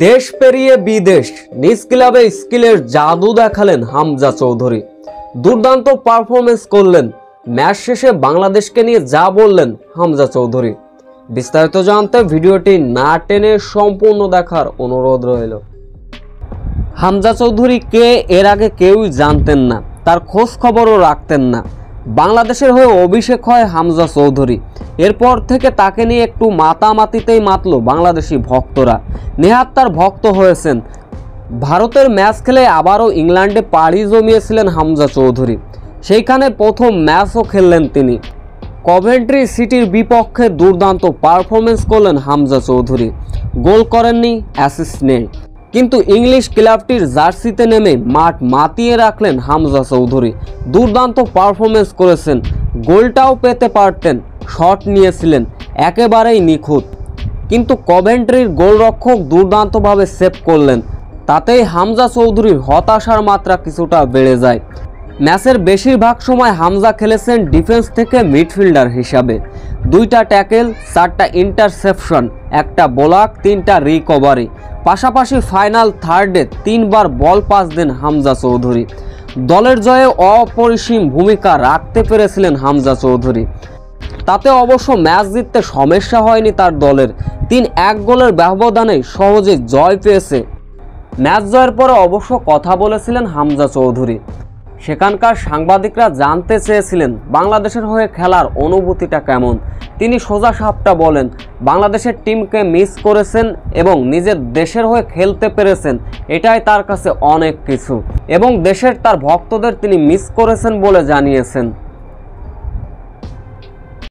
দেশ পেরিয়ে বিদেশ, নিজ ক্লাবে স্কিলের জাদু দেখালেন হামজা চৌধুরী। দুর্দান্ত পারফরমেন্স করলেন। ম্যাচ শেষে বাংলাদেশকে নিয়ে যা বললেন হামজা চৌধুরী। বিস্তারিত জানতে ভিডিওটি না টেনে সম্পূর্ণ দেখার অনুরোধ রইল। হামজা চৌধুরী কে এর আগে কেউই জানতেন না, তার খোঁজ খবরও রাখতেন না। বাংলাদেশের হয়ে অভিষেক হয় হামজা চৌধুরী। এরপর থেকে তাকে নিয়ে একটু মাতামাতিতেই মাতল বাংলাদেশি ভক্তরা। নেহাত তার ভক্ত হয়েছেন। ভারতের ম্যাচ খেলে আবারও ইংল্যান্ডে পাড়ি জমিয়েছিলেন হামজা চৌধুরী। সেইখানে প্রথম ম্যাচও খেললেন তিনি। কভেন্ট্রি সিটির বিপক্ষে দুর্দান্ত পারফরমেন্স করলেন হামজা চৌধুরী। গোল করেননি, অ্যাসিস্ট নেই, কিন্তু ইংলিশ ক্লাবটির জার্সিতে নেমে মাঠ মাতিয়ে রাখলেন হামজা চৌধুরী। দুর্দান্ত পারফরমেন্স করেছেন। গোলটাও পেতে পারতেন, শট নিয়েছিলেন, একেবারেই নিখুঁত, কিন্তু কভেন্ট্রির গোলরক্ষক দুর্দান্তভাবে সেভ করলেন। তাতেই হামজা চৌধুরীর হতাশার মাত্রা কিছুটা বেড়ে যায়। ম্যাচের বেশিরভাগ সময় হামজা খেলেছেন ডিফেন্স থেকে মিডফিল্ডার হিসাবে। 2টা ট্যাকেল, 4টা ইন্টারসেপশন, 1টা ব্লক, 3টা রিকভারি, পাশাপাশি ফাইনাল থার্ডে 3বার বল পাস দেন হামজা চৌধুরী। দলের জয়ে অপরিসীম ভূমিকা রাখতে পেরেছিলেন হামজা চৌধুরী। তাতে অবশ্য ম্যাচ জিততে সমস্যা হয়নি তার দলের। 3-1 গোলের ব্যবধানে সহজে জয় পেয়েছে। ম্যাচ জয়ের পরে অবশ্য কথা বলেছিলেন হামজা চৌধুরী। সেখানকার সাংবাদিকরা জানতে চেয়েছিলেন বাংলাদেশের হয়ে খেলার অনুভূতিটা কেমন। তিনি সোজা সাপটা বলেন, বাংলাদেশের টিমকে মিস করেছেন এবং নিজের দেশের হয়ে খেলতে পেরেছেন, এটাই তার কাছে অনেক কিছু, এবং দেশের তার ভক্তদের তিনি মিস করেছেন বলে জানিয়েছেন।